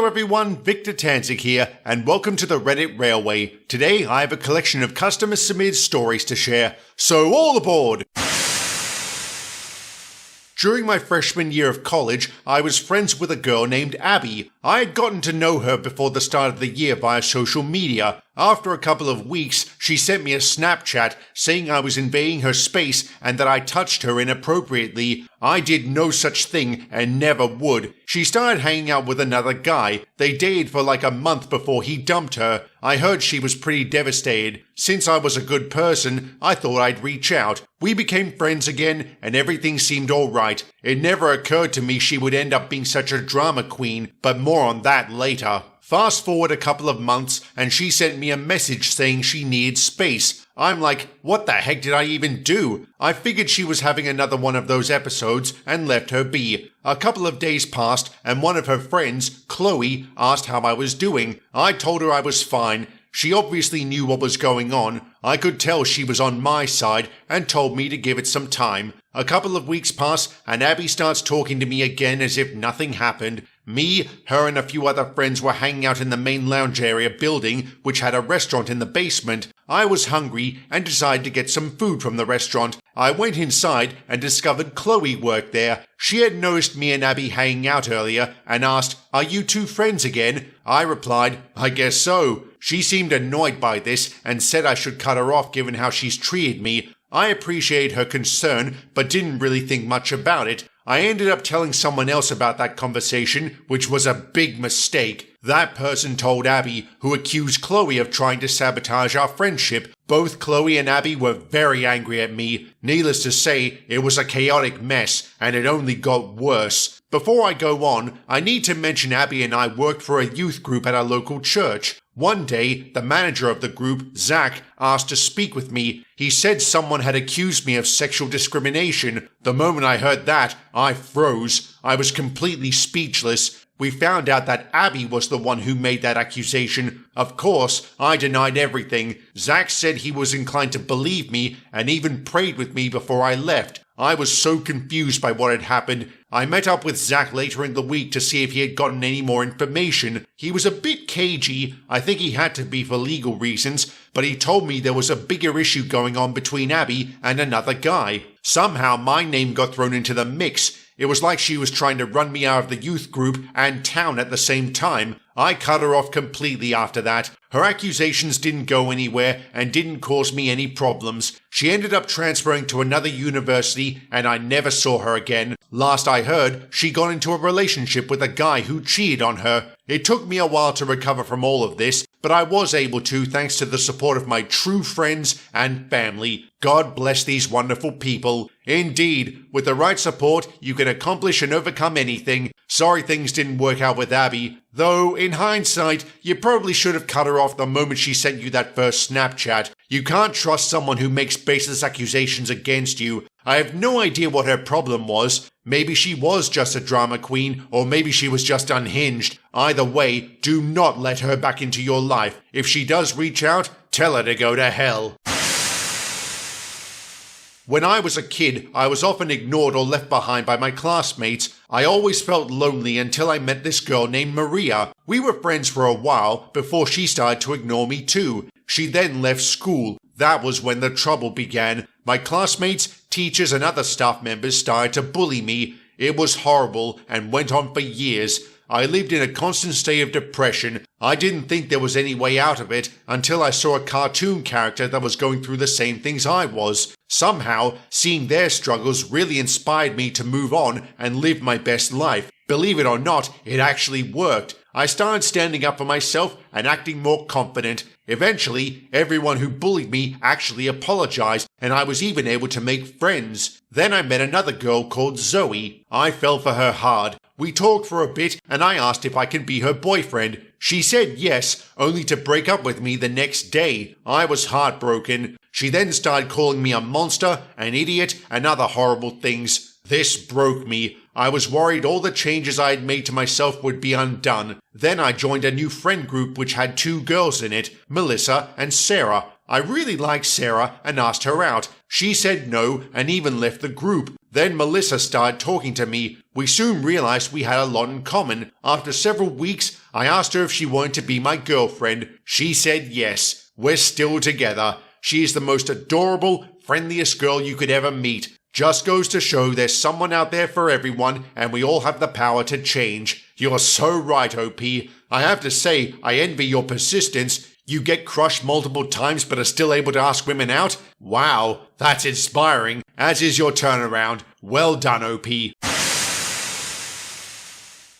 Hello everyone, Victor Tanzik here, and welcome to the Reddit Railway. Today I have a collection of customer-submitted stories to share, so all aboard! During my freshman year of college, I was friends with a girl named Abby. I had gotten to know her before the start of the year via social media. After a couple of weeks, she sent me a Snapchat saying I was invading her space and that I touched her inappropriately. I did no such thing and never would. She started hanging out with another guy. They dated for like a month before he dumped her. I heard she was pretty devastated. Since I was a good person, I thought I'd reach out. We became friends again and everything seemed alright. It never occurred to me she would end up being such a drama queen, but more on that later. Fast forward a couple of months and she sent me a message saying she needed space. I'm like, what the heck did I even do? I figured she was having another one of those episodes and left her be. A couple of days passed and one of her friends, Chloe, asked how I was doing. I told her I was fine. She obviously knew what was going on. I could tell she was on my side and told me to give it some time. A couple of weeks pass and Abby starts talking to me again as if nothing happened. Me, her and a few other friends were hanging out in the main lounge area building, which had a restaurant in the basement. I was hungry and decided to get some food from the restaurant. I went inside and discovered Chloe worked there. She had noticed me and Abby hanging out earlier and asked, "Are you two friends again?" I replied, "I guess so." She seemed annoyed by this and said I should cut her off given how she's treated me. I appreciated her concern, but didn't really think much about it. I ended up telling someone else about that conversation, which was a big mistake. That person told Abby, who accused Chloe of trying to sabotage our friendship. Both Chloe and Abby were very angry at me. Needless to say, it was a chaotic mess, and it only got worse. Before I go on, I need to mention Abby and I worked for a youth group at our local church. One day, the manager of the group, Zach, asked to speak with me. He said someone had accused me of sexual discrimination. The moment I heard that, I froze. I was completely speechless. We found out that Abby was the one who made that accusation. Of course, I denied everything. Zach said he was inclined to believe me and even prayed with me before I left. I was so confused by what had happened. I met up with Zach later in the week to see if he had gotten any more information. He was a bit cagey. I think he had to be for legal reasons, but he told me there was a bigger issue going on between Abby and another guy. Somehow my name got thrown into the mix. It was like she was trying to run me out of the youth group and town at the same time. I cut her off completely after that. Her accusations didn't go anywhere and didn't cause me any problems. She ended up transferring to another university and I never saw her again. Last I heard, she got into a relationship with a guy who cheated on her. It took me a while to recover from all of this, but I was able to thanks to the support of my true friends and family. God bless these wonderful people. Indeed, with the right support, you can accomplish and overcome anything. Sorry things didn't work out with Abby. Though, in hindsight, you probably should have cut her off the moment she sent you that first Snapchat. You can't trust someone who makes baseless accusations against you. I have no idea what her problem was. Maybe she was just a drama queen, or maybe she was just unhinged. Either way, do not let her back into your life. If she does reach out, tell her to go to hell. When I was a kid, I was often ignored or left behind by my classmates. I always felt lonely until I met this girl named Maria. We were friends for a while before she started to ignore me too. She then left school. That was when the trouble began. My classmates, teachers, and other staff members started to bully me. It was horrible and went on for years. I lived in a constant state of depression. I didn't think there was any way out of it until I saw a cartoon character that was going through the same things I was. Somehow, seeing their struggles really inspired me to move on and live my best life. Believe it or not, it actually worked. I started standing up for myself and acting more confident. Eventually, everyone who bullied me actually apologized, and I was even able to make friends. Then I met another girl called Zoe. I fell for her hard. We talked for a bit, and I asked if I could be her boyfriend. She said yes, only to break up with me the next day. I was heartbroken. She then started calling me a monster, an idiot, and other horrible things. This broke me. I was worried all the changes I had made to myself would be undone. Then I joined a new friend group which had two girls in it, Melissa and Sarah. I really liked Sarah and asked her out. She said no and even left the group. Then Melissa started talking to me. We soon realized we had a lot in common. After several weeks, I asked her if she wanted to be my girlfriend. She said yes. We're still together. She is the most adorable, friendliest girl you could ever meet. Just goes to show there's someone out there for everyone, and we all have the power to change. You're so right, OP. I have to say, I envy your persistence. You get crushed multiple times but are still able to ask women out? Wow, that's inspiring, as is your turnaround. Well done, OP.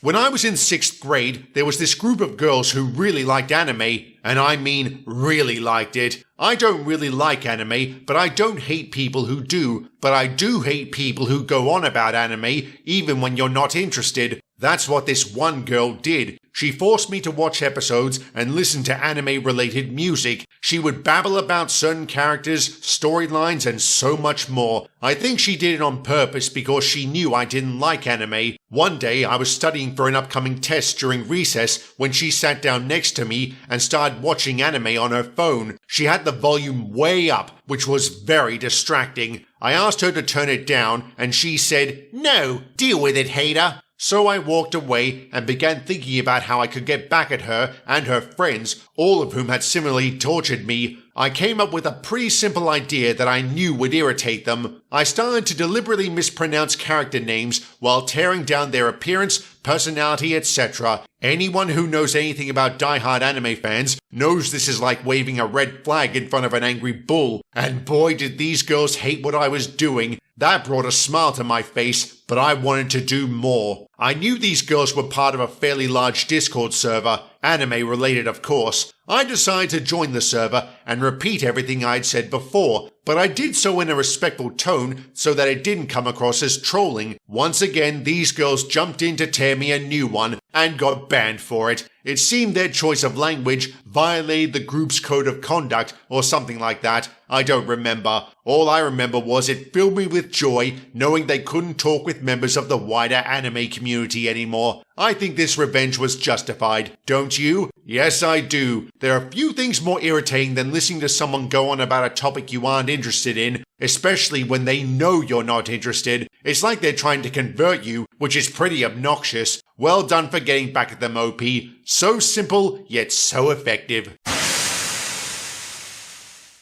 When I was in 6th grade, there was this group of girls who really liked anime, and I mean really liked it. I don't really like anime, but I don't hate people who do, but I do hate people who go on about anime even when you're not interested. That's what this one girl did. She forced me to watch episodes and listen to anime-related music. She would babble about certain characters, storylines, and so much more. I think she did it on purpose because she knew I didn't like anime. One day, I was studying for an upcoming test during recess when she sat down next to me and started watching anime on her phone. She had the volume way up, which was very distracting. I asked her to turn it down, and she said, "No, deal with it, hater." So I walked away and began thinking about how I could get back at her and her friends, all of whom had similarly tortured me. I came up with a pretty simple idea that I knew would irritate them. I started to deliberately mispronounce character names while tearing down their appearance, personality, etc. Anyone who knows anything about die-hard anime fans knows this is like waving a red flag in front of an angry bull. And boy, did these girls hate what I was doing. That brought a smile to my face, but I wanted to do more. I knew these girls were part of a fairly large Discord server, anime related of course. I decided to join the server and repeat everything I'd said before, but I did so in a respectful tone so that it didn't come across as trolling. Once again, these girls jumped in to tear me a new one and got banned for it. It seemed their choice of language violated the group's code of conduct or something like that. I don't remember. All I remember was it filled me with joy knowing they couldn't talk with members of the wider anime community anymore. I think this revenge was justified, don't you? Yes, I do. There are few things more irritating than listening to someone go on about a topic you aren't interested in, especially when they know you're not interested. It's like they're trying to convert you, which is pretty obnoxious. Well done for getting back at them, OP. So simple, yet so effective.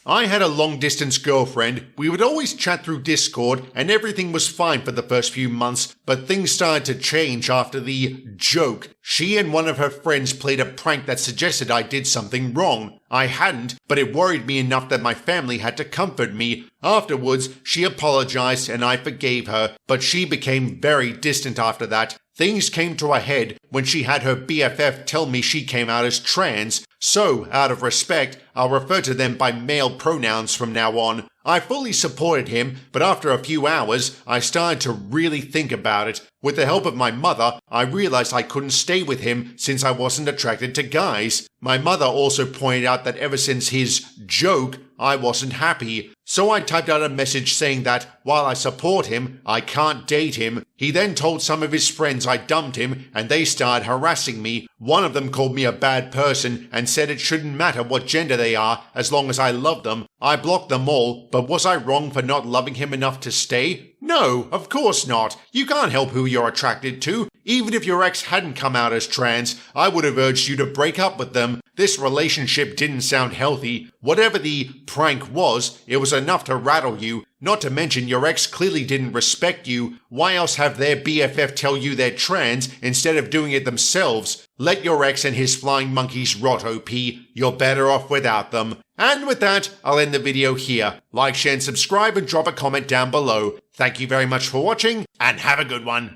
I had a long-distance girlfriend. We would always chat through Discord, and everything was fine for the first few months, but things started to change after the joke. She and one of her friends played a prank that suggested I did something wrong. I hadn't, but it worried me enough that my family had to comfort me. Afterwards, she apologized and I forgave her, but she became very distant after that. Things came to a head when she had her BFF tell me she came out as trans. So, out of respect, I'll refer to them by male pronouns from now on. I fully supported him, but after a few hours, I started to really think about it. With the help of my mother, I realized I couldn't stay with him since I wasn't attracted to guys. My mother also pointed out that ever since his joke, I wasn't happy. So I typed out a message saying that, while I support him, I can't date him. He then told some of his friends I dumped him, and they started harassing me. One of them called me a bad person and said it shouldn't matter what gender they are as long as I love them. I blocked them all, but was I wrong for not loving him enough to stay? No, of course not. You can't help who you're attracted to. Even if your ex hadn't come out as trans, I would have urged you to break up with them. This relationship didn't sound healthy. Whatever the prank was, it was enough to rattle you. Not to mention your ex clearly didn't respect you. Why else have their BFF tell you they're trans instead of doing it themselves? Let your ex and his flying monkeys rot, OP. You're better off without them. And with that, I'll end the video here. Like, share, and subscribe, and drop a comment down below. Thank you very much for watching, and have a good one.